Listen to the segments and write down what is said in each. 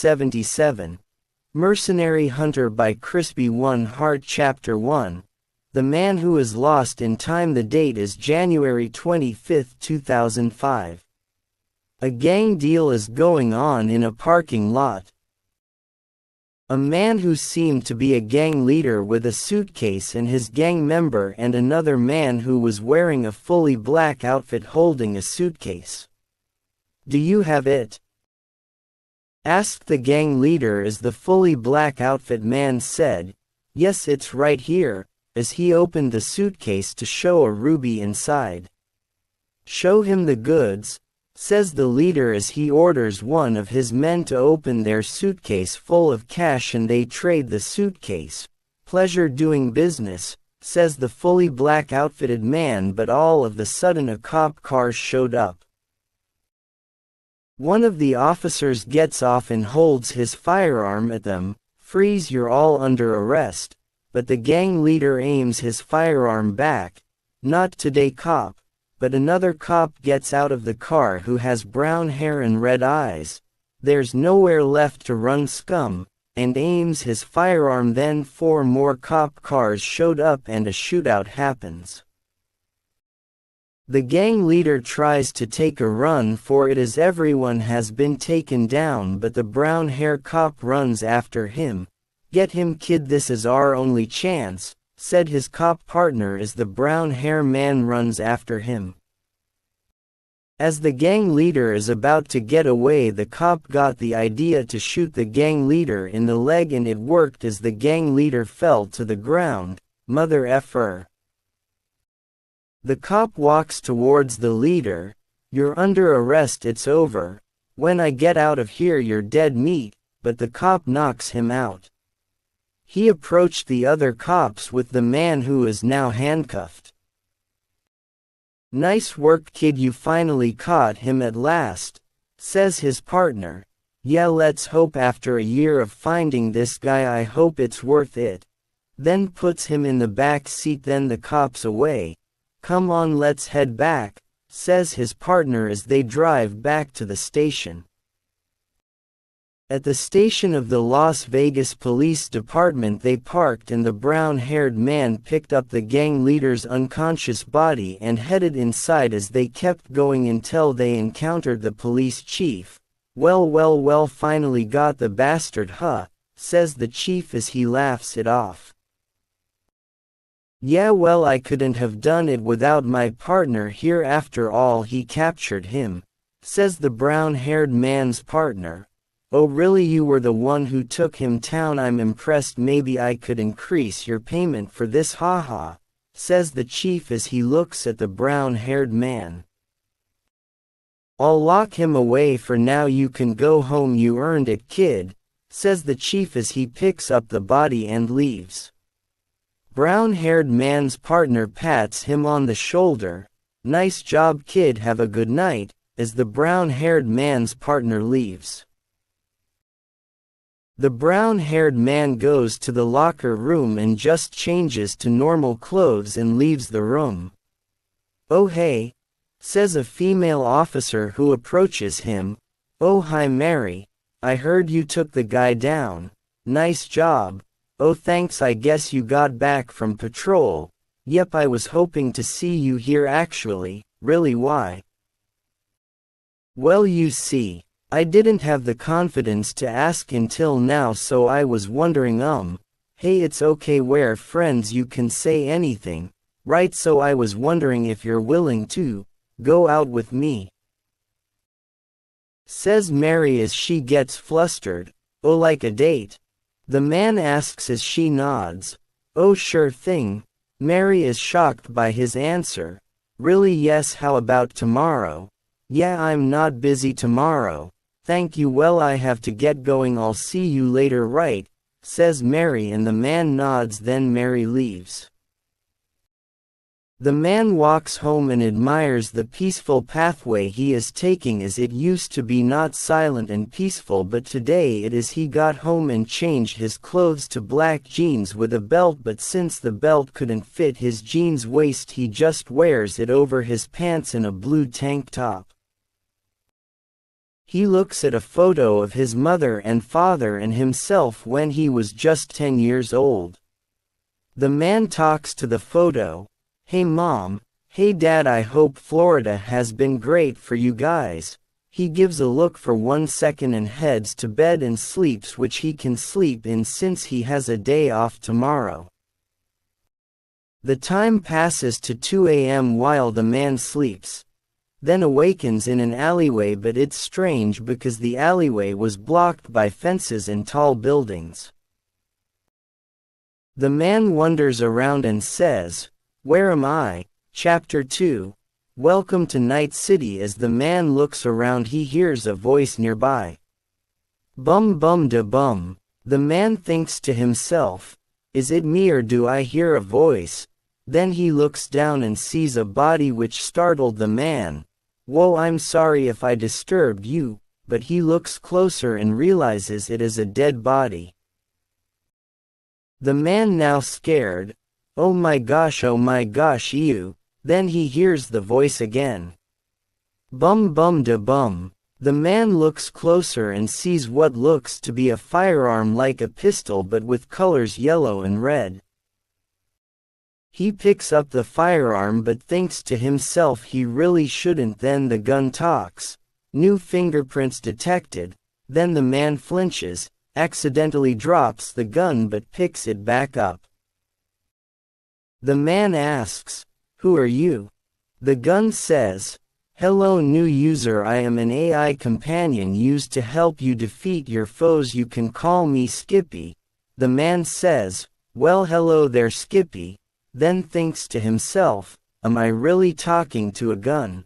877. Mercenary Hunter by Crispy One Heart Chapter 1. The Man Who Is Lost in Time. The date is January 25, 2005. A gang deal is going on in a parking lot. A man who seemed to be a gang leader with a suitcase and his gang member, and another man who was wearing a fully black outfit holding a suitcase. "Do you have it?" asked the gang leader as the fully black outfit man said, "Yes, it's right here," as he opened the suitcase to show a ruby inside. "Show him the goods," says the leader as he orders one of his men to open their suitcase full of cash and they trade the suitcase. "Pleasure doing business," says the fully black outfitted man, but all of a sudden a cop car showed up. One of the officers gets off and holds his firearm at them. "Freeze, you're all under arrest," but the gang leader aims his firearm back. "Not today, cop." But another cop gets out of the car who has brown hair and red eyes. "There's nowhere left to run, scum," and aims his firearm. Then 4 more cop cars showed up and a shootout happens. The gang leader tries to take a run for it as everyone has been taken down, but the brown hair cop runs after him. "Get him, kid, this is our only chance," said his cop partner as the brown hair man runs after him. As the gang leader is about to get away, the cop got the idea to shoot the gang leader in the leg, and it worked as the gang leader fell to the ground. "Mother effer." The cop walks towards the leader. "You're under arrest, it's over. When I get out of here you're dead meat," but the cop knocks him out. He approached the other cops with the man who is now handcuffed. "Nice work, kid, you finally caught him at last," says his partner. "Yeah, let's hope after a year of finding this guy, I hope it's worth it." Then puts him in the back seat. Then the cops away. "Come on, let's head back," says his partner as they drive back to the station. At the station of the Las Vegas Police Department they parked, and the brown-haired man picked up the gang leader's unconscious body and headed inside as they kept going until they encountered the police chief. Well, finally got the bastard, huh?" says the chief as he laughs it off. "Yeah, well, I couldn't have done it without my partner here. After all, he captured him," says the brown-haired man's partner. "Oh really, you were the one who took him down? I'm impressed. Maybe I could increase your payment for this, haha," says the chief as he looks at the brown-haired man. "I'll lock him away for now. You can go home, you earned it, kid," says the chief as he picks up the body and leaves. Brown-haired man's partner pats him on the shoulder. "Nice job, kid, have a good night," as the brown-haired man's partner leaves. The brown-haired man goes to the locker room and just changes to normal clothes and leaves the room. "Oh hey," says a female officer who approaches him. "Oh hi Mary, I heard you took the guy down. Nice job." "Oh thanks, I guess you got back from patrol." "Yep, I was hoping to see you here actually." "Really, why?" "Well, you see, I didn't have the confidence to ask until now, so I was wondering. Hey, it's okay, we're friends, you can say anything, right? So I was wondering if you're willing to go out with me," says Mary as she gets flustered. "Oh, like a date?" the man asks as she nods. "Oh sure thing." Mary is shocked by his answer. "Really? Yes, how about tomorrow?" "Yeah, I'm not busy tomorrow. Thank you. Well, I have to get going. I'll see you later, right?" says Mary, and the man nods. Then Mary leaves. The man walks home and admires the peaceful pathway he is taking, as it used to be not silent and peaceful, but today it is. He got home and changed his clothes to black jeans with a belt, but since the belt couldn't fit his jeans waist, he just wears it over his pants in a blue tank top. He looks at a photo of his mother and father and himself when he was just 10 years old. The man talks to the photo. "Hey mom, hey dad, I hope Florida has been great for you guys." He gives a look for 1 second and heads to bed and sleeps, which he can sleep in since he has a day off tomorrow. The time passes to 2 a.m. while the man sleeps. Then awakens in an alleyway, but it's strange because the alleyway was blocked by fences and tall buildings. The man wanders around and says, "Where am I?" Chapter 2. Welcome to Night City. As the man looks around, he hears a voice nearby. Bum bum da bum. The man thinks to himself, "Is it me or do I hear a voice?" Then he looks down and sees a body, which startled the man. "Whoa, I'm sorry if I disturbed you," but he looks closer and realizes it is a dead body. The man now scared. Oh my gosh, ew." Then he hears the voice again. Bum bum da bum. The man looks closer and sees what looks to be a firearm, like a pistol but with colors yellow and red. He picks up the firearm but thinks to himself he really shouldn't. Then the gun talks. "New fingerprints detected." Then the man flinches, accidentally drops the gun but picks it back up. The man asks, "Who are you?" The gun says, "Hello new user, I am an AI companion used to help you defeat your foes. You can call me Skippy." The man says, "Well hello there Skippy," then thinks to himself, "Am I really talking to a gun?"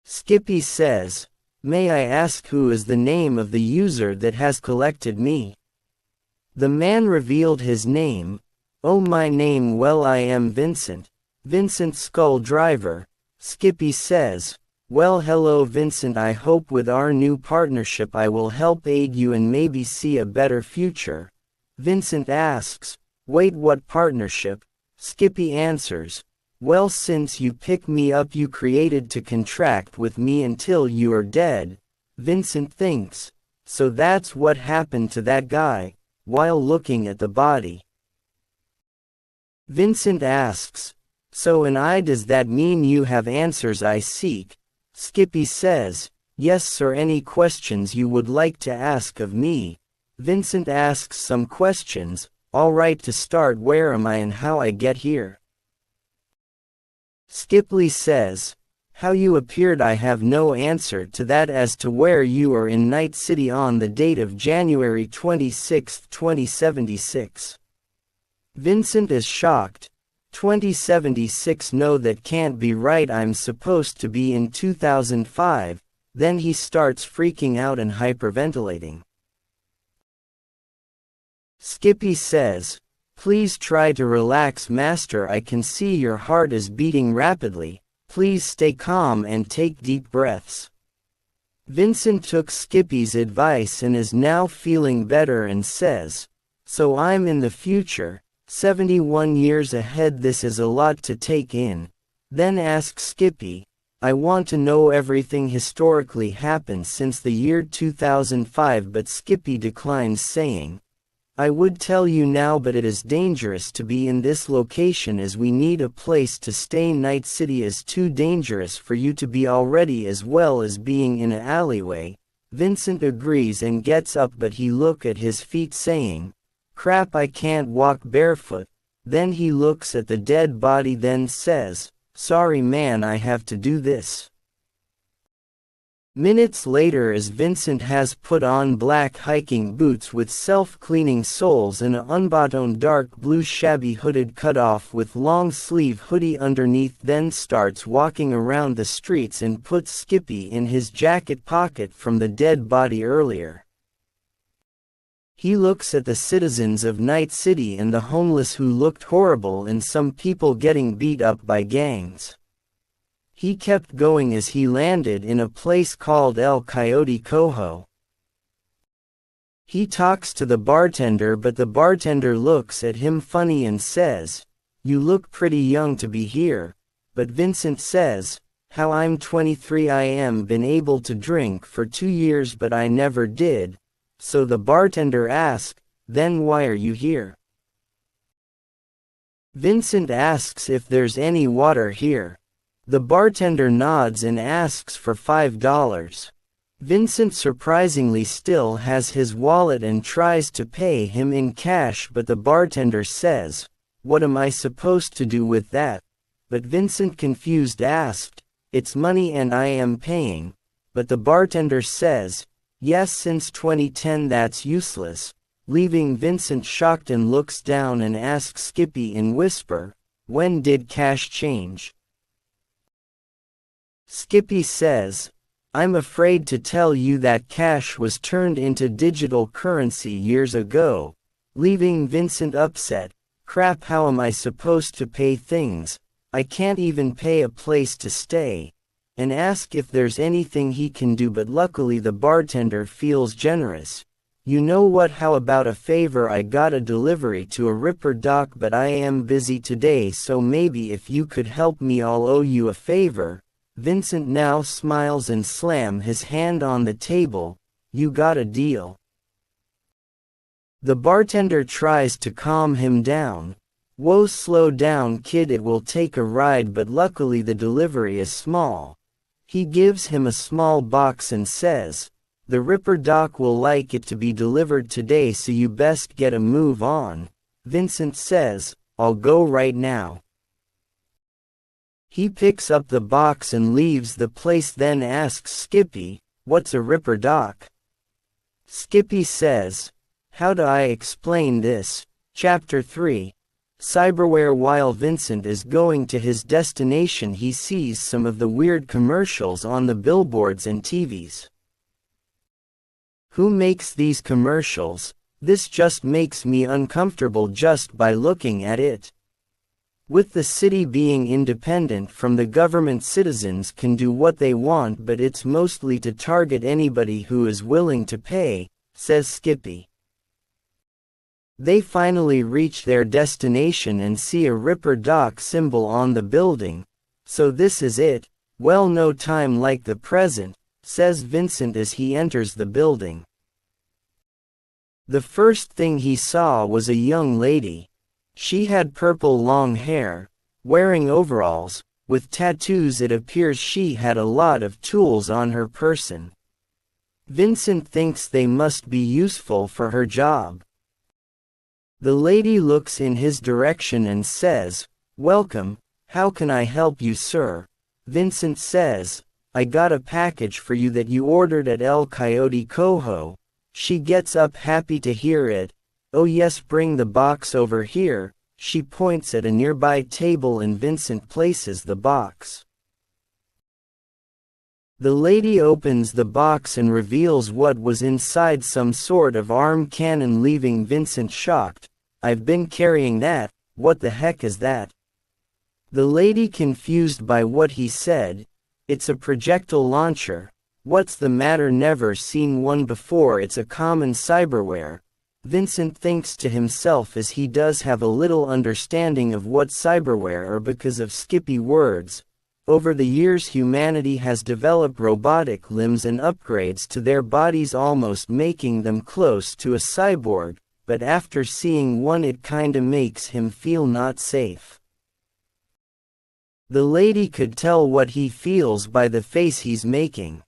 Skippy says, "May I ask who is the name of the user that has collected me?" The man revealed his name. "Oh, my name, well, I am Vincent. Vincent Skulldriver." Skippy says, "Well hello Vincent, I hope with our new partnership I will help aid you and maybe see a better future." Vincent asks, "Wait, what partnership?" Skippy answers, "Well, since you pick me up you created to contract with me until you are dead." Vincent thinks, "So that's what happened to that guy," while looking at the body. Vincent asks, "So and I, does that mean you have answers I seek?" Skippy says, "Yes sir, any questions you would like to ask of me?" Vincent asks some questions. "Alright, to start, where am I and how I get here?" Skippy says, "How you appeared, I have no answer to that. As to where you are, in Night City on the date of January 26, 2076. Vincent is shocked. 2076? No, that can't be right. I'm supposed to be in 2005. Then he starts freaking out and hyperventilating. Skippy says, "Please try to relax master, I can see your heart is beating rapidly. Please stay calm and take deep breaths." Vincent took Skippy's advice and is now feeling better and says, "So I'm in the future, 71 years ahead. This is a lot to take in." Then asks Skippy, "I want to know everything historically happened since the year 2005, but Skippy declines, saying, "I would tell you now, but it is dangerous to be in this location as we need a place to stay. Night City is too dangerous for you to be already, as well as being in an alleyway." Vincent agrees and gets up, but he look at his feet saying, "Crap, I can't walk barefoot." Then he looks at the dead body, then says, "Sorry man, I have to do this." Minutes later, as Vincent has put on black hiking boots with self-cleaning soles and an unbuttoned dark blue shabby hooded cutoff with long-sleeve hoodie underneath, then starts walking around the streets and puts Skippy in his jacket pocket from the dead body earlier. He looks at the citizens of Night City and the homeless who looked horrible and some people getting beat up by gangs. He kept going as he landed in a place called El Coyote Cojo. He talks to the bartender, but the bartender looks at him funny and says, "You look pretty young to be here." But Vincent says, how I'm 23 I am been able to drink for 2 years but I never did. So the bartender asked, then why are you here? Vincent asks if there's any water here. The bartender nods and asks for $5. Vincent surprisingly still has his wallet and tries to pay him in cash, but the bartender says, "What am I supposed to do with that?" But Vincent confused asked, "It's money and I am paying." But the bartender says, "Yes, since 2010 that's useless," leaving Vincent shocked and looks down and asks Skippy in whisper, "When did cash change?" Skippy says, "I'm afraid to tell you that cash was turned into digital currency years ago," leaving Vincent upset. "Crap, how am I supposed to pay things? I can't even pay a place to stay," and ask if there's anything he can do, but luckily the bartender feels generous. "You know what, how about a favor? I got a delivery to a Ripper dock but I am busy today, so maybe if you could help me I'll owe you a favor." Vincent now smiles and slams his hand on the table. "You got a deal." The bartender tries to calm him down. "Whoa, slow down kid, it will take a ride, but luckily the delivery is small." He gives him a small box and says, "The Ripper dock will like it to be delivered today, so you best get a move on." Vincent says, "I'll go right now." He picks up the box and leaves the place, then asks Skippy, "What's a Ripper dock?" Skippy says, "How do I explain this?" Chapter 3. Cyberware. While Vincent is going to his destination, he sees some of the weird commercials on the billboards and TVs. Who makes these commercials? This just makes me uncomfortable just by looking at it. With the city being independent from the government, citizens can do what they want, but it's mostly to target anybody who is willing to pay, says Skippy. They finally reach their destination and see a Ripper dock symbol on the building. "So this is it? Well, no time like the present," says Vincent as he enters the building. The first thing he saw was a young lady. She had purple long hair, wearing overalls, with tattoos. It appears she had a lot of tools on her person. Vincent thinks they must be useful for her job. The lady looks in his direction and says, "Welcome, how can I help you, sir?" Vincent says, "I got a package for you that you ordered at El Coyote Coho." She gets up happy to hear it. "Oh yes, bring the box over here." She points at a nearby table and Vincent places the box. The lady opens the box and reveals what was inside: some sort of arm cannon, leaving Vincent shocked. "I've been carrying that. What the heck is that?" The lady, confused by what he said, "It's a projectile launcher." "What's the matter? Never seen one before. It's a common cyberware." Vincent thinks to himself, as he does have a little understanding of what cyberware are because of Skippy words. Over the years, humanity has developed robotic limbs and upgrades to their bodies, almost making them close to a cyborg, but after seeing one it kinda makes him feel not safe. The lady could tell what he feels by the face he's making.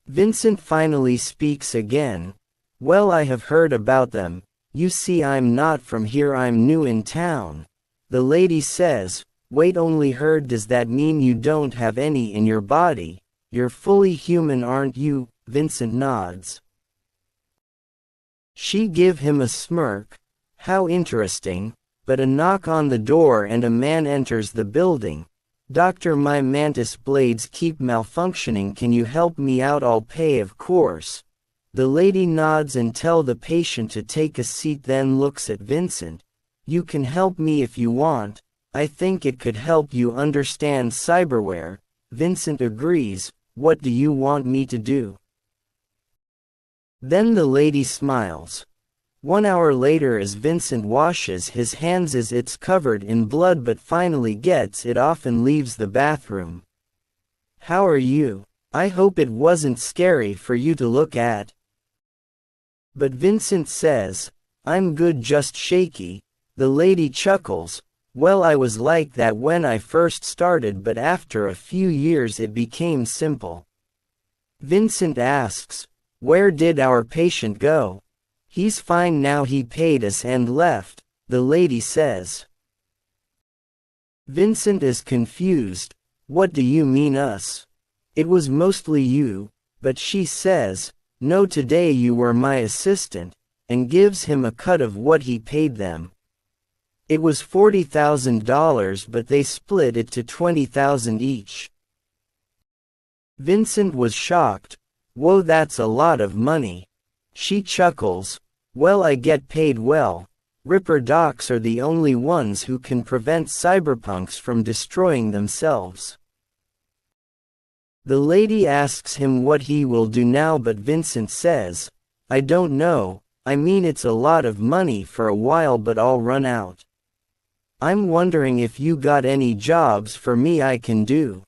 Vincent finally speaks again. "Well, I have heard about them. You see, I'm not from here, I'm new in town." The lady says, "Wait, only heard? Does that mean you don't have any in your body? You're fully human, aren't you?" Vincent nods. She give him a smirk. "How interesting." But a knock on the door and a man enters the building. "Doctor, my mantis blades keep malfunctioning. Can you help me out? I'll pay, of course." The lady nods and tells the patient to take a seat, then looks at Vincent. "You can help me if you want. I think it could help you understand cyberware." Vincent agrees. "What do you want me to do?" Then the lady smiles. 1 hour later, as Vincent washes his hands as it's covered in blood but finally gets it off and leaves the bathroom. How are you? I hope it wasn't scary for you to look at. But Vincent says, I'm good, just shaky. The lady chuckles, well, I was like that when I first started, but after a few years it became simple. Vincent asks, where did our patient go? He's fine now, he paid us and left, the lady says. Vincent is confused. What do you mean us? It was mostly you, but she says, no, today you were my assistant, and gives him a cut of what he paid them. It was $40,000, but they split it to $20,000 each. Vincent was shocked. Whoa, that's a lot of money. She chuckles, well, I get paid well. Ripper docs are the only ones who can prevent cyberpunks from destroying themselves. The lady asks him what he will do now, but Vincent says, I don't know, I mean it's a lot of money for a while, but I'll run out. I'm wondering if you got any jobs for me I can do.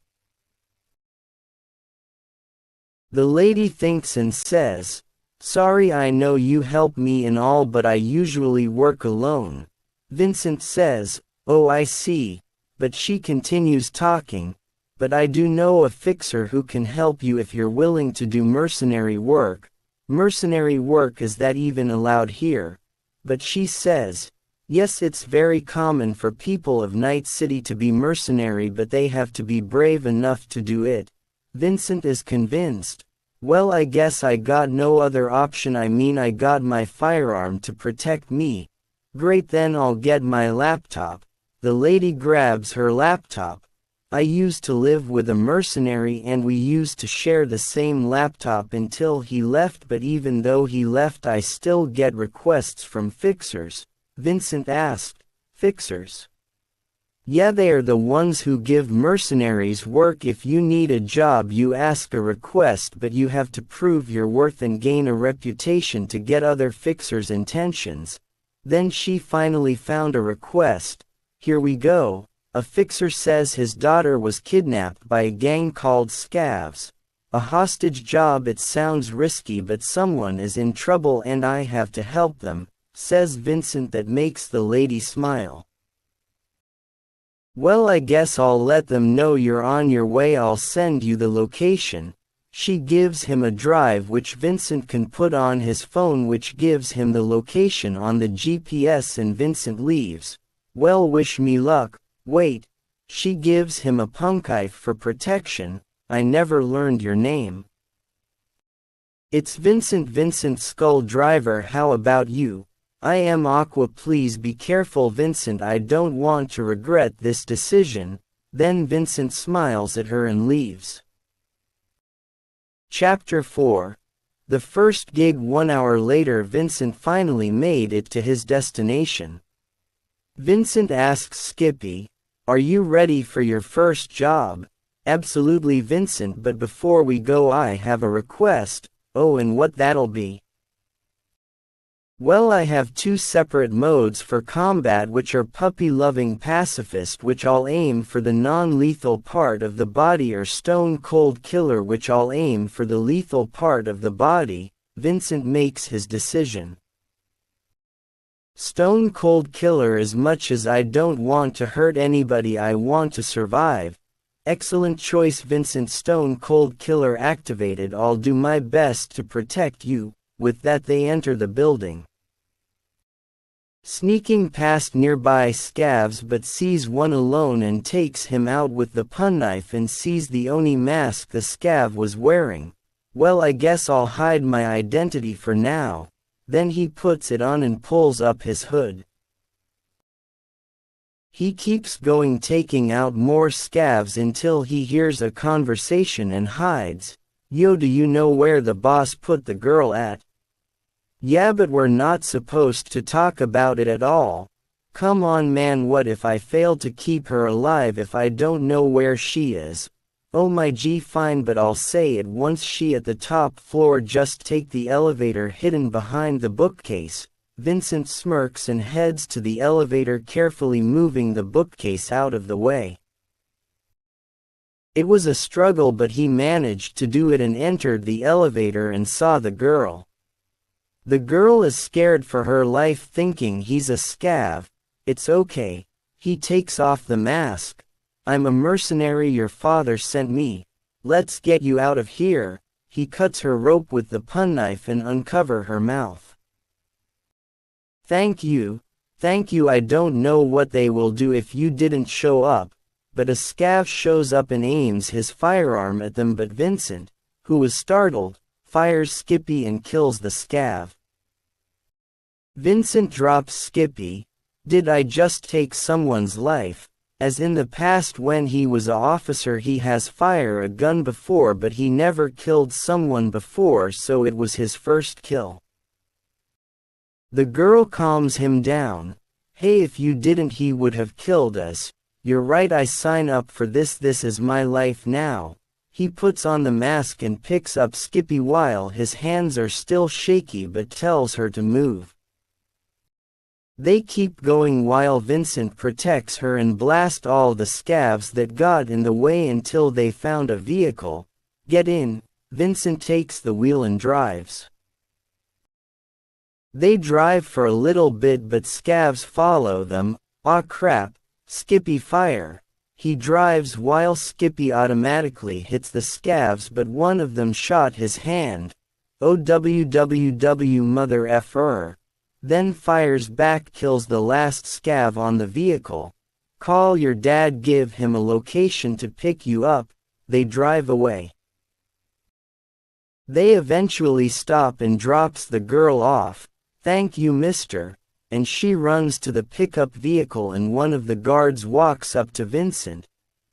The lady thinks and says, sorry, I know you help me and all, but I usually work alone. Vincent says, oh, I see, but she continues talking, but I do know a fixer who can help you if you're willing to do mercenary work. Mercenary work, is that even allowed here? But she says, yes, it's very common for people of Night City to be mercenary, but they have to be brave enough to do it. Vincent is convinced. Well, I guess I got no other option, I mean I got my firearm to protect me. Great, then I'll get my laptop. The lady grabs her laptop. I used to live with a mercenary and we used to share the same laptop until he left, but even though he left I still get requests from fixers. Vincent asked, fixers? Yeah, they are the ones who give mercenaries work. If you need a job you ask a request, but you have to prove your worth and gain a reputation to get other fixers' intentions. Then she finally found a request. Here we go. A fixer says his daughter was kidnapped by a gang called Scavs. A hostage job. It sounds risky, but someone is in trouble and I have to help them, says Vincent. That makes the lady smile. Well, I guess I'll let them know you're on your way. I'll send you the location. She gives him a drive which Vincent can put on his phone, which gives him the location on the GPS, and Vincent leaves. Well, wish me luck. Wait. She gives him a punkife for protection. I never learned your name. It's Vincent. Vincent, Skulldriver. How about you? I am Aqua. Please be careful, Vincent. I don't want to regret this decision. Then Vincent smiles at her and leaves. Chapter 4. The first gig. 1 hour later, Vincent finally made it to his destination. Vincent asks Skippy, are you ready for your first job? Absolutely, Vincent, but before we go I have a request. Oh, and what that'll be? Well, I have 2 separate modes for combat, which are puppy-loving pacifist, which I'll aim for the non-lethal part of the body, or stone cold killer, which I'll aim for the lethal part of the body. Vincent makes his decision. Stone cold killer. As much as I don't want to hurt anybody, I want to survive. Excellent choice, Vincent. Stone cold killer activated. I'll do my best to protect you. With that they enter the building. Sneaking past nearby scavs, but sees one alone and takes him out with the penknife, and sees the Oni mask the scav was wearing. Well, I guess I'll hide my identity for now. Then he puts it on and pulls up his hood. He keeps going, taking out more scavs until he hears a conversation and hides. Yo, do you know where the boss put the girl at? Yeah, but we're not supposed to talk about it at all. Come on, man, what if I fail to keep her alive if I don't know where she is? Oh my g, fine, but I'll say it once. She at the top floor. Just take the elevator hidden behind the bookcase. Vincent smirks and heads to the elevator, carefully moving the bookcase out of the way. It was a struggle, but he managed to do it and entered the elevator and saw the girl. The girl is scared for her life, thinking he's a scav. It's okay. He takes off the mask. I'm a mercenary your father sent me. Let's get you out of here. He cuts her rope with the penknife and uncover her mouth. Thank you. I don't know what they will do if you didn't show up, but a scav shows up and aims his firearm at them, but Vincent, who was startled, fires Skippy and kills the scav. Vincent drops Skippy. Did I just take someone's life? As in the past when he was an officer he has fired a gun before, but he never killed someone before, so it was his first kill. The girl calms him down. Hey, if you didn't he would have killed us. You're right, I sign up for this is my life now. He puts on the mask and picks up Skippy while his hands are still shaky, but tells her to move. They keep going while Vincent protects her and blasts all the scavs that got in the way until they found a vehicle. Get in. Vincent takes the wheel and drives. They drive for a little bit, but scavs follow them. Aw crap, Skippy fire. He drives while Skippy automatically hits the scavs, but one of them shot his hand. OWWW mother effer. Then fires back, kills the last scav on the vehicle. Call your dad, give him a location to pick you up. They drive away. They eventually stop and drops the girl off. Thank you, mister. And she runs to the pickup vehicle and one of the guards walks up to Vincent.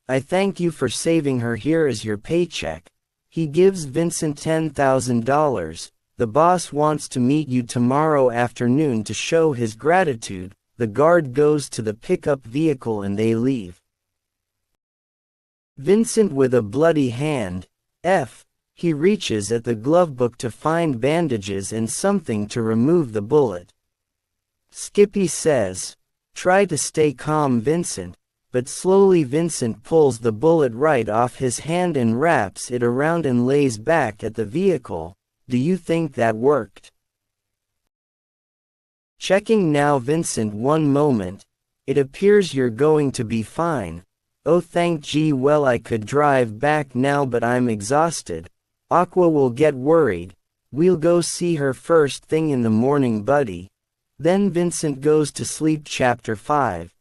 I thank you for saving her, here is your paycheck. He gives Vincent $10,000. The boss wants to meet you tomorrow afternoon to show his gratitude. The guard goes to the pickup vehicle and they leave. Vincent with a bloody hand. He reaches at the glove book to find bandages and something to remove the bullet. Skippy says, try to stay calm, Vincent, but slowly Vincent pulls the bullet right off his hand and wraps it around and lays back at the vehicle. Do you think that worked? Checking now, Vincent, one moment. It appears you're going to be fine. Oh thank gee, well I could drive back now but I'm exhausted. Aqua will get worried. We'll go see her first thing in the morning, buddy. Then Vincent goes to sleep. Chapter 5.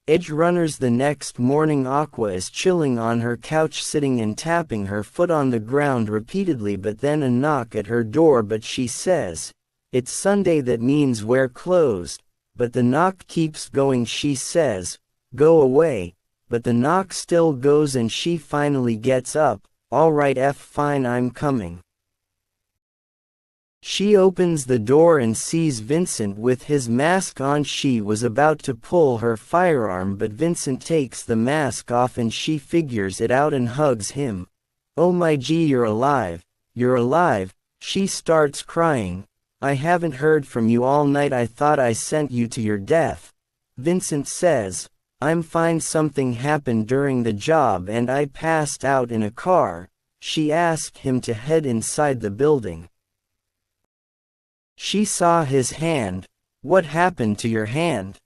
Edgerunners. The next morning Aqua is chilling on her couch, sitting and tapping her foot on the ground repeatedly, but then a knock at her door, but she says, it's Sunday, that means we're closed. But the knock keeps going. She says, go away, but the knock still goes and she finally gets up. Alright, fine, I'm coming. She opens the door and sees Vincent with his mask on. She was about to pull her firearm, but Vincent takes the mask off and she figures it out and hugs him. Oh my gee, you're alive. You're alive. She starts crying. I haven't heard from you all night. I thought I sent you to your death. Vincent says, I'm fine. Something happened during the job and I passed out in a car. She asked him to head inside the building. She saw his hand. What happened to your hand?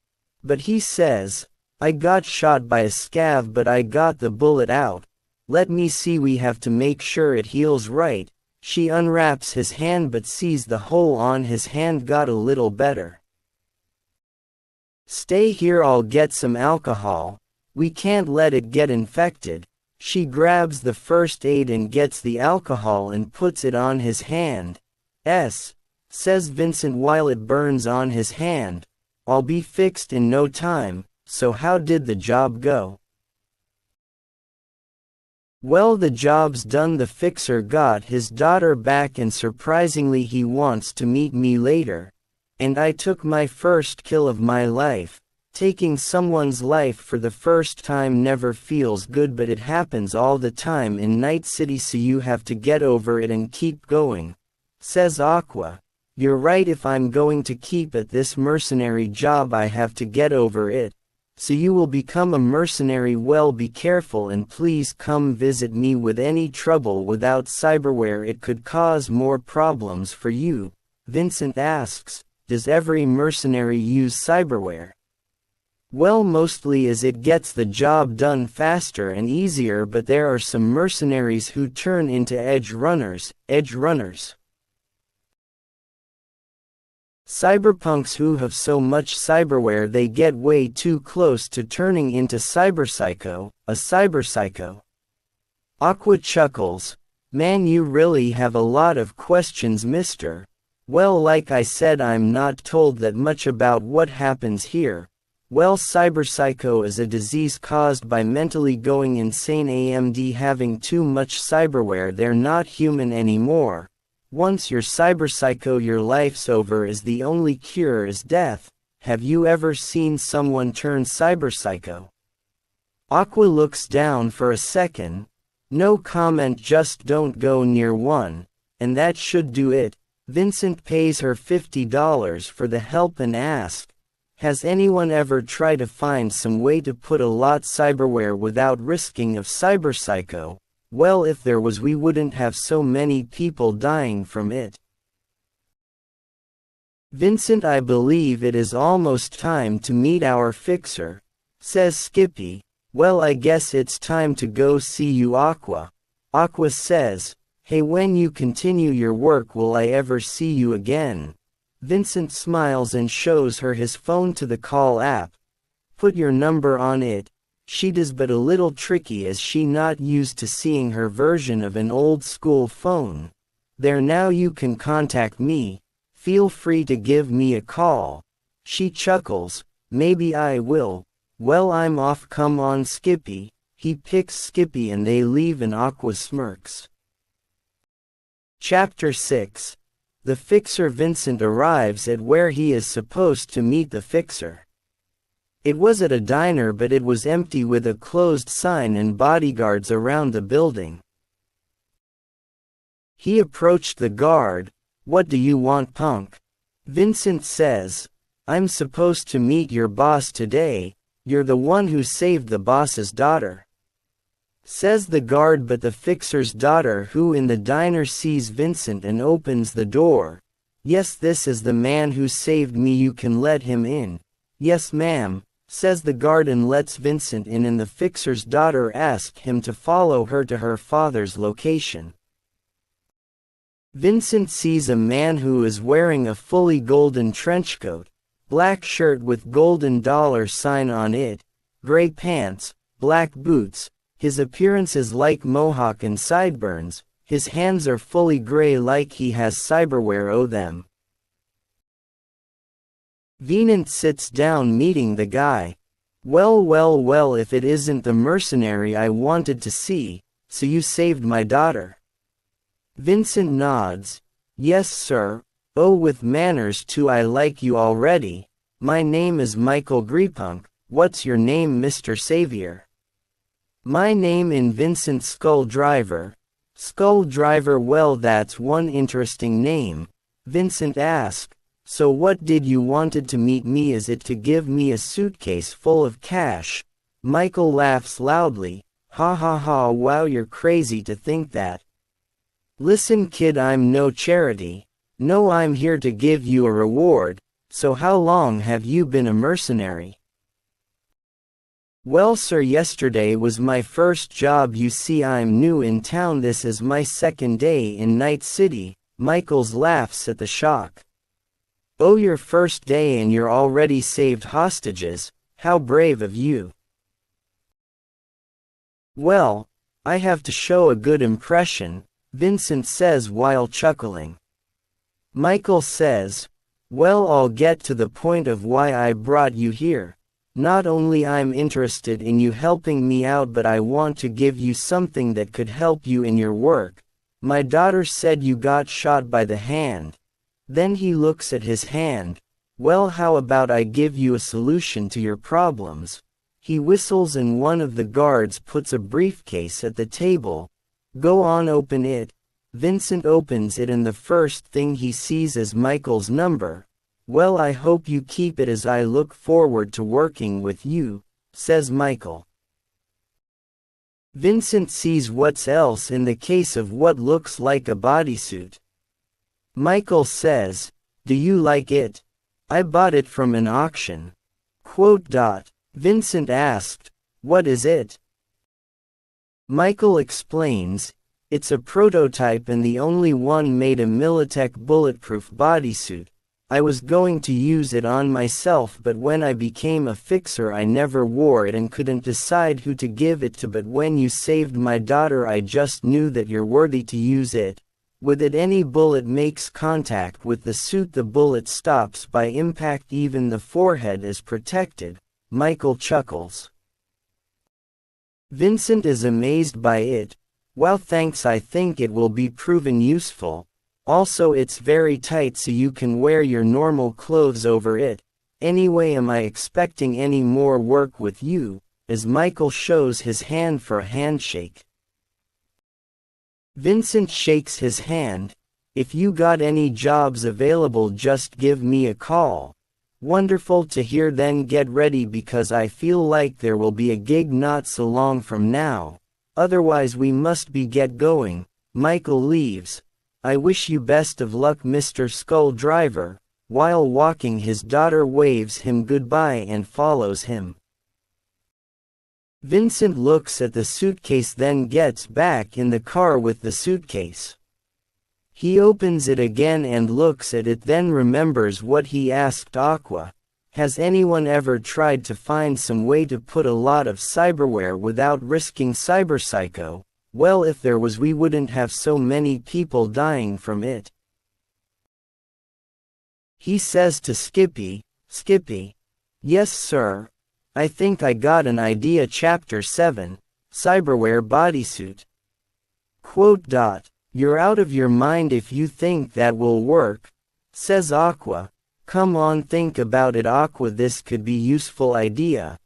But he says, I got shot by a scav but I got the bullet out. Let me see, we have to make sure it heals right. She unwraps his hand but sees the hole on his hand got a little better. Stay here, I'll get some alcohol. We can't let it get infected. She grabs the first aid and gets the alcohol and puts it on his hand. Says Vincent while it burns on his hand. I'll be fixed in no time. So how did the job go? Well, the job's done. The fixer got his daughter back and surprisingly he wants to meet me later. And I took my first kill of my life. Taking someone's life for the first time never feels good, but it happens all the time in Night City, so you have to get over it and keep going. Says Aqua. You're right, if I'm going to keep at this mercenary job I have to get over it. so you will become a mercenary. Well, be careful and please come visit me with any trouble. Without cyberware it could cause more problems for you. Vincent asks, does every mercenary use cyberware? Well, mostly, as it gets the job done faster and easier, but there are some mercenaries who turn into edgerunners. Cyberpunks who have so much cyberware they get way too close to turning into cyberpsycho, a cyberpsycho. Aqua chuckles, man, you really have a lot of questions, mister. Well, like I said, I'm not told that much about what happens here. Well, cyberpsycho is a disease caused by mentally going insane, AMD having too much cyberware. They're not human anymore. Once you're cyberpsycho, your life's over, as the only cure is death. Have you ever seen someone turn cyberpsycho? Aqua looks down for a second. No comment, just don't go near one. And that should do it. Vincent pays her $50 for the help and asks, has anyone ever tried to find some way to put a lot cyberware without risking of cyberpsycho? Well, if there was, we wouldn't have so many people dying from it. Vincent, I believe it is almost time to meet our fixer, says Skippy. Well, I guess it's time to go see you, Aqua. Aqua says, hey, when you continue your work, will I ever see you again? Vincent smiles and shows her his phone to the call app. Put your number on it. She does, but a little tricky as she not used to seeing her version of an old school phone. There, now you can contact me. Feel free to give me a call. She chuckles, maybe I will. Well, I'm off, come on, Skippy. He picks Skippy and they leave, and Aqua smirks. Chapter 6. The Fixer. Vincent arrives at where he is supposed to meet the Fixer. It was at a diner, but it was empty with a closed sign and bodyguards around the building. He approached the guard. What do you want, punk? Vincent says, I'm supposed to meet your boss today. You're the one who saved the boss's daughter. Says the guard, but the Fixer's daughter, who in the diner sees Vincent and opens the door. Yes, this is the man who saved me, you can let him in. Yes, ma'am, says the guard and lets Vincent in, and the Fixer's daughter asks him to follow her to her father's location. Vincent sees a man who is wearing a fully golden trenchcoat, black shirt with golden dollar sign on it, gray pants, black boots. His appearance is like mohawk and sideburns. His hands are fully gray, like he has cyberware on them. Vincent sits down, meeting the guy. Well, if it isn't the mercenary I wanted to see, so you saved my daughter. Vincent nods. Yes, sir. Oh, with manners too, I like you already. My name is Michael Greepunk. What's your name, Mr. Savior? My name in Vincent. Skulldriver. Skulldriver, well, that's one interesting name. Vincent asked, so what did you wanted to meet me? Is it to give me a suitcase full of cash? Michael laughs loudly. Ha ha ha, wow, you're crazy to think that. Listen, kid, I'm no charity. No, I'm here to give you a reward. So how long have you been a mercenary? Well, sir, yesterday was my first job. You see, I'm new in town. This is my second day in Night City. Michaels laughs at the shock. Oh, your first day and you're already saved hostages. How brave of you. Well, I have to show a good impression, Vincent says while chuckling. Michael says, well, I'll get to the point of why I brought you here. Not only I'm interested in you helping me out, but I want to give you something that could help you in your work. My daughter said you got shot by the hand. Then he looks at his hand. Well, how about I give you a solution to your problems? He whistles and one of the guards puts a briefcase at the table. Go on, open it. Vincent opens it and the first thing he sees is Michael's number. Well, I hope you keep it, as I look forward to working with you. says Michael. Vincent sees what's else in the case of what looks like a bodysuit. Michael says, "Do you like it? I bought it from an auction." Vincent asked, "What is it?" Michael explains, "It's a prototype and the only one made a Militech bulletproof bodysuit. I was going to use it on myself, but when I became a fixer I never wore it and couldn't decide who to give it to, but when you saved my daughter I just knew that you're worthy to use it. With it any bullet makes contact with the suit, the bullet stops by impact, even the forehead is protected." Michael chuckles. Vincent is amazed by it. "Well, thanks, I think it will be proven useful. Also it's very tight so you can wear your normal clothes over it. Anyway, am I expecting any more work with you?" as Michael shows his hand for a handshake. Vincent shakes his hand. "If you got any jobs available just give me a call." "Wonderful to hear, then get ready because I feel like there will be a gig not so long from now. Otherwise we must get going." Michael leaves. "I wish you best of luck, Mr. Skulldriver." While walking, his daughter waves him goodbye and follows him. Vincent looks at the suitcase, then gets back in the car with the suitcase. He opens it again and looks at it, then remembers what he asked Aqua. Has anyone ever tried to find some way to put a lot of cyberware without risking cyberpsycho? Well, if there was, we wouldn't have so many people dying from it. He says to Skippy, "Skippy." "Yes, sir. I think I got an idea." Chapter 7, Cyberware Bodysuit. "You're out of your mind if you think that will work," says Aqua. "Come on, think about it, Aqua. This could be useful idea.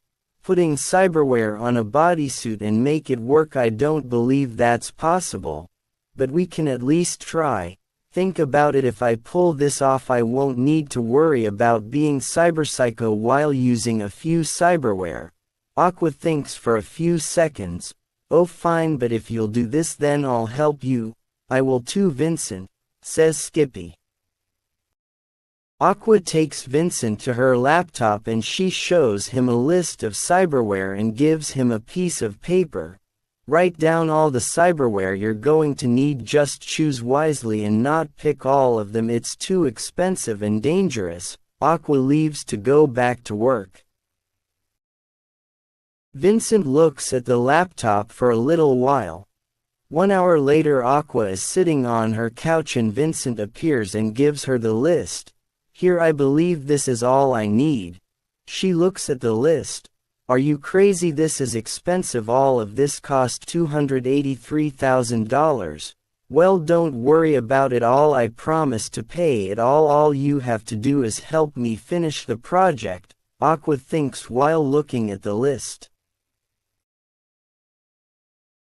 Putting cyberware on a bodysuit and make it work. I don't believe that's possible. But we can at least try. Think about it, if I pull this off I won't need to worry about being cyberpsycho while using a few cyberware." Aqua thinks for a few seconds. "Oh fine, but if you'll do this then I'll help you." "I will too, Vincent," says Skippy. Aqua takes Vincent to her laptop and she shows him a list of cyberware and gives him a piece of paper. "Write down all the cyberware you're going to need. Just choose wisely and not pick all of them. It's too expensive and dangerous." Aqua leaves to go back to work. Vincent looks at the laptop for a little while. 1 hour later, Aqua is sitting on her couch and Vincent appears and gives her the list. "Here, I believe this is all I need." She looks at the list. "Are you crazy? This is expensive. All of this cost $283,000. "Well, don't worry about it all. I promise to pay it all. All you have to do is help me finish the project," Aqua thinks while looking at the list.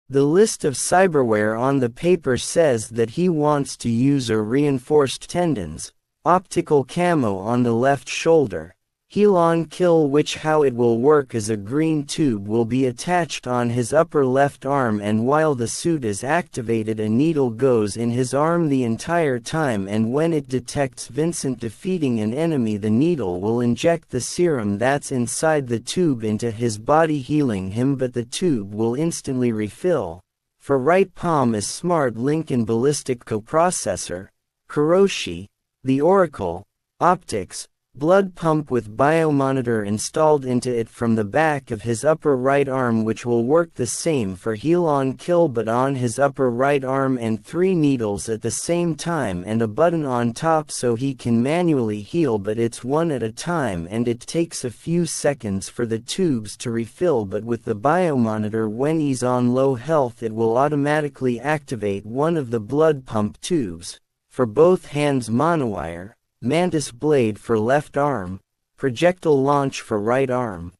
The list of cyberware on the paper says that he wants to use a reinforced tendons, optical camo on the left shoulder. Heal-on kill, which how it will work is a green tube will be attached on his upper left arm, and while the suit is activated a needle goes in his arm the entire time, and when it detects Vincent defeating an enemy the needle will inject the serum that's inside the tube into his body, healing him, but the tube will instantly refill. For right palm is Smart Lincoln Ballistic Coprocessor, Kuroshi, the Oracle, Optics, blood pump with biomonitor installed into it from the back of his upper right arm, which will work the same for heal-on kill but on his upper right arm, and 3 needles at the same time and a button on top so he can manually heal, but it's one at a time and it takes a few seconds for the tubes to refill, but with the biomonitor when he's on low health it will automatically activate one of the blood pump tubes. For both hands monowire, Mantis blade for left arm, projectile launch for right arm.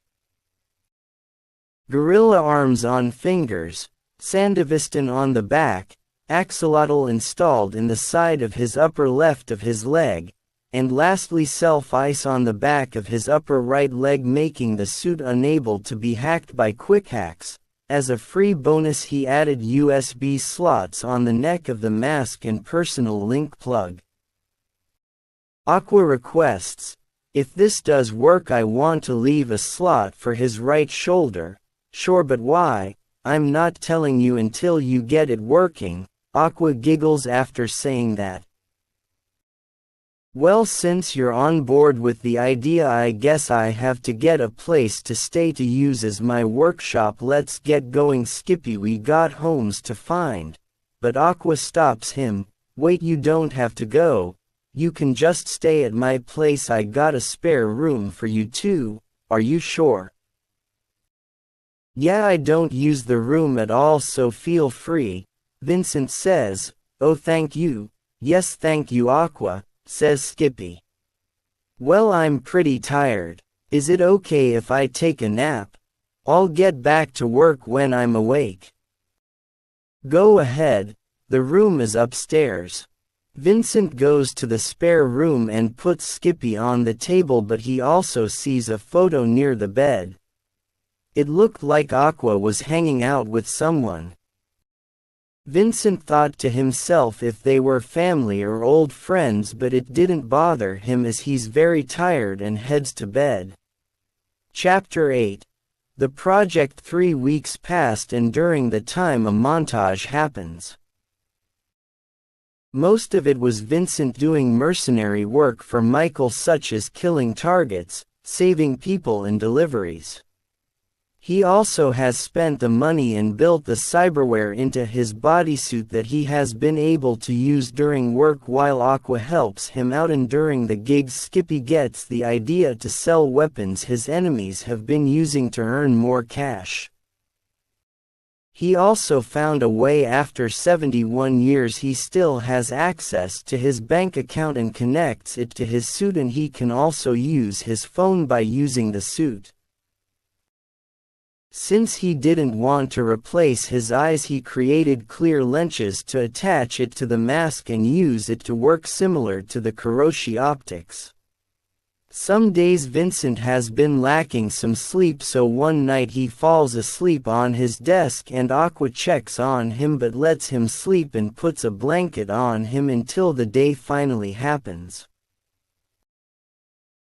Gorilla arms on fingers, Sandevistan on the back, axolotl installed in the side of his upper left of his leg, and lastly self-ice on the back of his upper right leg, making the suit unable to be hacked by quick hacks. As a free bonus, he added USB slots on the neck of the mask and personal link plug. Aqua requests, "If this does work, I want to leave a slot for his right shoulder." "Sure, but why? I'm not telling you until you get it working." Aqua giggles after saying that. "Well, since you're on board with the idea, I guess I have to get a place to stay to use as my workshop. Let's get going, Skippy, we got homes to find." But Aqua stops him. "Wait, you don't have to go. You can just stay at my place. I got a spare room for you too." "Are you sure?" "Yeah, I don't use the room at all, so feel free," Vincent says. "Oh, thank you." "Yes, thank you, Aqua," says Skippy. "Well, I'm pretty tired. Is it okay if I take a nap? I'll get back to work when I'm awake." "Go ahead, the room is upstairs." Vincent goes to the spare room and puts Skippy on the table, but he also sees a photo near the bed. It looked like Aqua was hanging out with someone. Vincent thought to himself if they were family or old friends, but it didn't bother him as he's very tired and heads to bed. Chapter 8. The project. 3 weeks passed, and during the time a montage happens. Most of it was Vincent doing mercenary work for Michael, such as killing targets, saving people, and deliveries. He also has spent the money and built the cyberware into his bodysuit that he has been able to use during work while Aqua helps him out, and during the gigs Skippy gets the idea to sell weapons his enemies have been using to earn more cash. He also found a way. After 71 years he still has access to his bank account and connects it to his suit, and he can also use his phone by using the suit. Since he didn't want to replace his eyes, he created clear lenses to attach it to the mask and use it to work similar to the Kuroshi optics. Some days Vincent has been lacking some sleep, so one night he falls asleep on his desk and Aqua checks on him but lets him sleep and puts a blanket on him until the day finally happens.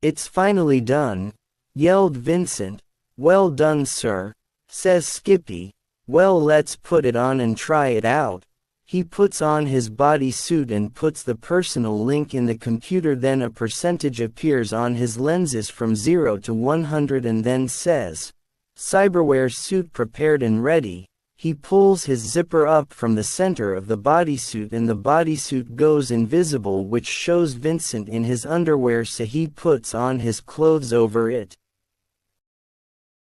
"It's finally done," yelled Vincent. "Well done, sir," says Skippy. "Well, let's put it on and try it out." He puts on his bodysuit and puts the personal link in the computer, then a percentage appears on his lenses from 0 to 100 and then says, "Cyberware suit prepared and ready." He pulls his zipper up from the center of the bodysuit and the bodysuit goes invisible, which shows Vincent in his underwear, so he puts on his clothes over it.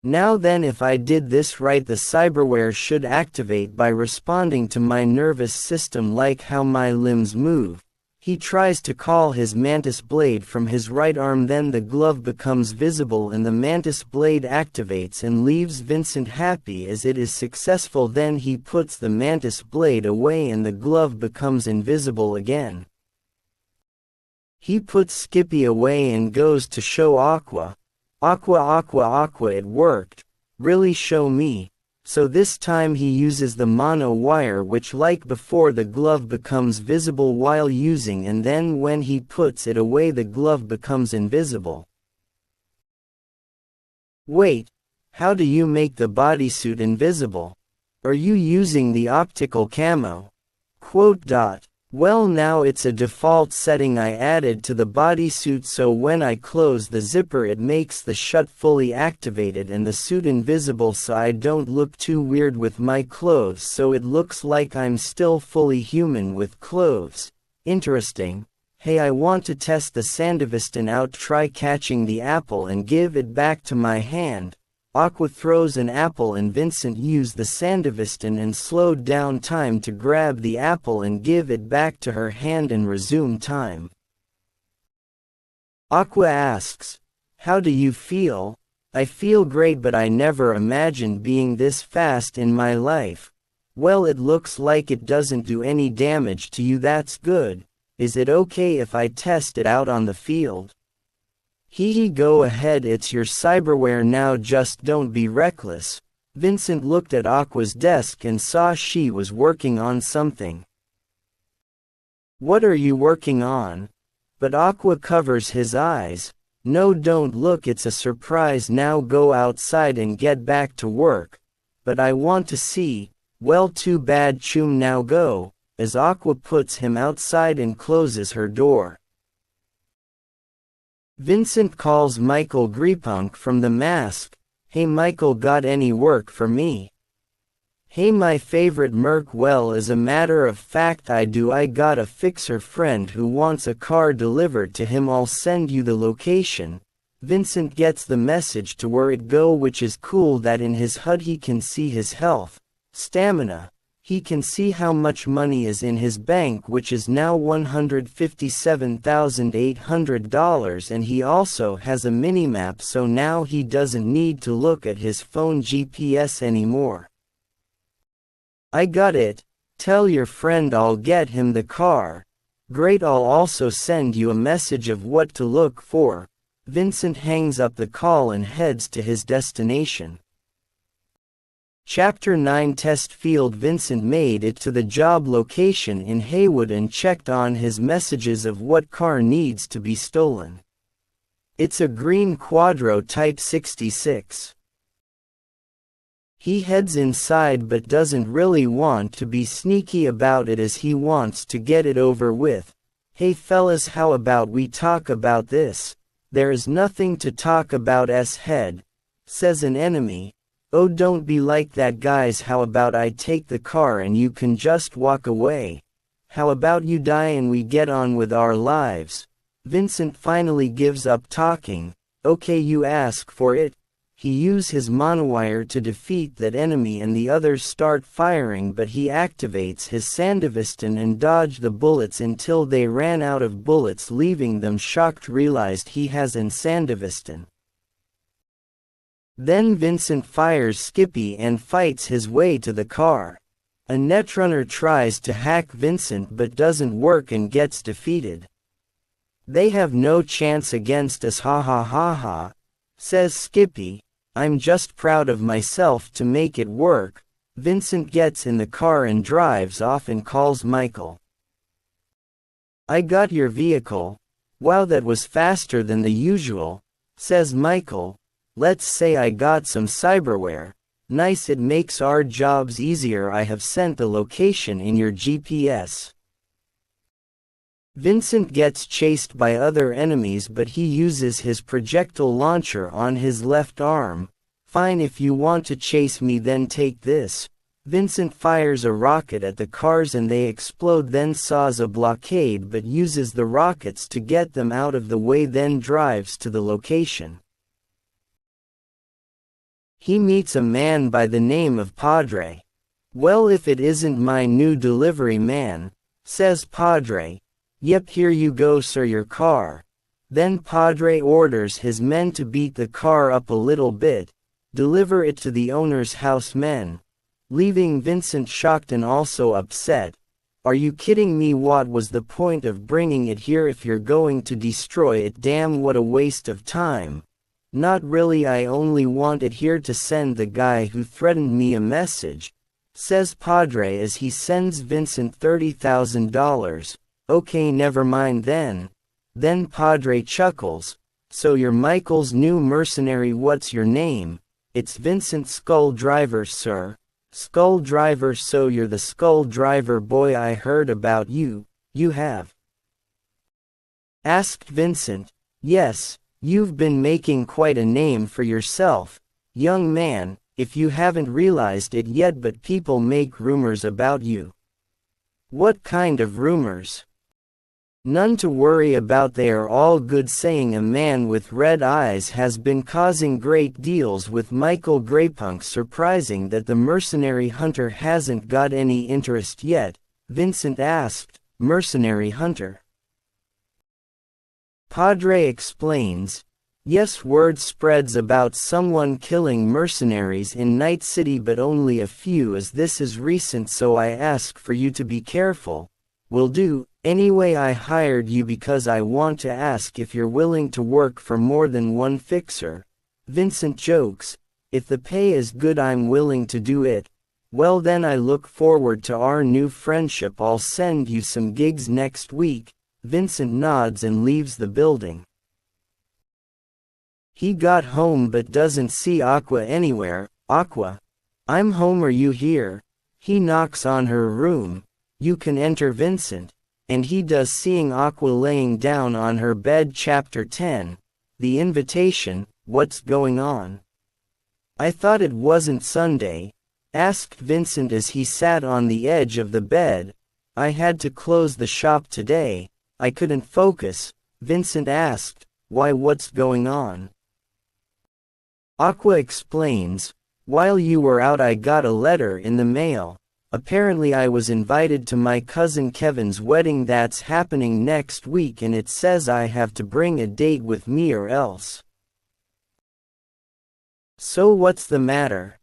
"Now then, if I did this right, the cyberware should activate by responding to my nervous system like how my limbs move." He tries to call his mantis blade from his right arm, then the glove becomes visible and the mantis blade activates and leaves Vincent happy as it is successful. Then he puts the mantis blade away and the glove becomes invisible again. He puts Skippy away and goes to show Aqua. Aqua, it worked. Really, show me." So this time he uses the mono wire, which like before the glove becomes visible while using, and then when he puts it away the glove becomes invisible. "Wait, how do you make the bodysuit invisible? Are you using the optical camo?" "Well, now it's a default setting I added to the bodysuit, so when I close the zipper it makes the shut fully activated and the suit invisible, so I don't look too weird with my clothes, so it looks like I'm still fully human with clothes." "Interesting. Hey, I want to test the Sandevistan out. Try catching the apple and give it back to my hand." Aqua throws an apple and Vincent used the Sandevistan and slowed down time to grab the apple and give it back to her hand and resume time. Aqua asks, "How do you feel?" "I feel great, but I never imagined being this fast in my life." "Well, it looks like it doesn't do any damage to you. That's good. Is it okay if I test it out on the field? Hee go ahead, it's your cyberware now, just don't be reckless. Vincent looked at Aqua's desk and saw she was working on something. What are you working on? But Aqua covers his eyes. No, don't look, it's a surprise, now go outside and get back to work. But I want to see. Well, too bad, Chum, now go, as Aqua puts him outside and closes her door. Vincent calls Michael Greepunk from the mask. Hey Michael, got any work for me? Hey my favorite Merc, well as a matter of fact I do, I got a fixer friend who wants a car delivered to him, I'll send you the location. Vincent gets the message to where it go, which is cool that in his HUD he can see his health, stamina. He can see how much money is in his bank, which is now $157,800, and he also has a minimap, so now he doesn't need to look at his phone GPS anymore. I got it. Tell your friend I'll get him the car. Great, I'll also send you a message of what to look for. Vincent hangs up the call and heads to his destination. Chapter 9 Test Field. Vincent made it to the job location in Haywood and checked on his messages of what car needs to be stolen. It's a green Quadro Type 66. He heads inside but doesn't really want to be sneaky about it as he wants to get it over with. Hey fellas, how about we talk about this? There is nothing to talk about, head, says an enemy. Oh, don't be like that, guys. How about I take the car and you can just walk away? How about you die and we get on with our lives? Vincent finally gives up talking. Okay, you ask for it. He uses his monowire to defeat that enemy and the others start firing, but he activates his Sandevistan and dodge the bullets until they ran out of bullets, leaving them shocked, realized he has an Sandevistan. Then Vincent fires Skippy and fights his way to the car. A netrunner tries to hack Vincent but doesn't work and gets defeated. They have no chance against us, ha ha ha ha, says Skippy. I'm just proud of myself to make it work. Vincent gets in the car and drives off and calls Michael. I got your vehicle. Wow, that was faster than the usual, says Michael. Let's say I got some cyberware. Nice, it makes our jobs easier. I have sent the location in your GPS. Vincent gets chased by other enemies, but he uses his projectile launcher on his left arm. Fine, if you want to chase me then take this. Vincent fires a rocket at the cars and they explode, then saws a blockade but uses the rockets to get them out of the way, then drives to the location. He meets a man by the name of Padre. Well, if it isn't my new delivery man, says Padre. Yep, here you go sir, your car. Then Padre orders his men to beat the car up a little bit, deliver it to the owner's house men, leaving Vincent shocked and also upset. Are you kidding me? What was the point of bringing it here if you're going to destroy it? Damn, what a waste of time. Not really, I only want it here to send the guy who threatened me a message, says Padre as he sends Vincent $30,000. Okay, never mind then. Then Padre chuckles. So you're Michael's new mercenary, what's your name? It's Vincent Skulldriver, sir. Skulldriver, so you're the Skulldriver boy, I heard about you. You have? Asked Vincent. Yes. You've been making quite a name for yourself, young man, if you haven't realized it yet, but people make rumors about you. What kind of rumors? None to worry about, they are all good, saying a man with red eyes has been causing great deals with Michael Greypunk. Surprising that the Mercenary Hunter hasn't got any interest yet, Vincent asked. Mercenary Hunter? Padre explains. Yes, word spreads about someone killing mercenaries in Night City, but only a few, as this is recent, so I ask for you to be careful. Will do. Anyway, I hired you because I want to ask if you're willing to work for more than one fixer. Vincent jokes. If the pay is good, I'm willing to do it. Well then, I look forward to our new friendship. I'll send you some gigs next week. Vincent nods and leaves the building. He got home but doesn't see Aqua anywhere. Aqua. I'm home, are you here? He knocks on her room. You can enter, Vincent. And he does, seeing Aqua laying down on her bed. Chapter 10. The invitation. What's going on? I thought it wasn't Sunday, asked Vincent as he sat on the edge of the bed. I had to close the shop today. I couldn't focus. Vincent asked, why, what's going on? Aqua explains, while you were out I got a letter in the mail. Apparently I was invited to my cousin Kevin's wedding that's happening next week, and it says I have to bring a date with me or else. So what's the matter?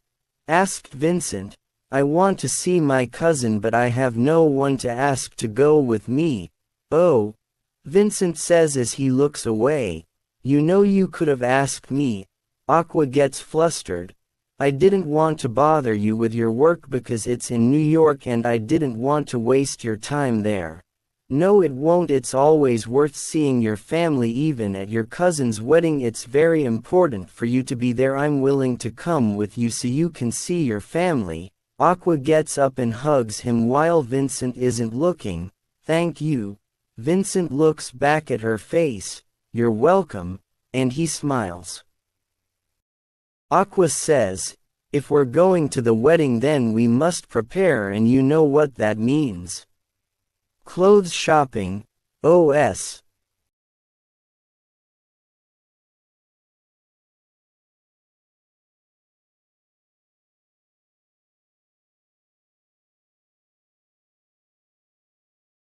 Asked Vincent. I want to see my cousin but I have no one to ask to go with me. Oh, Vincent says as he looks away. You know, you could have asked me. Aqua gets flustered. I didn't want to bother you with your work because it's in New York and I didn't want to waste your time there. No, it won't. It's always worth seeing your family, even at your cousin's wedding. It's very important for you to be there. I'm willing to come with you so you can see your family. Aqua gets up and hugs him while Vincent isn't looking. Thank you. Vincent looks back at her face. You're welcome, and he smiles. Aqua says, if we're going to the wedding then we must prepare, and you know what that means. Clothes shopping. OS.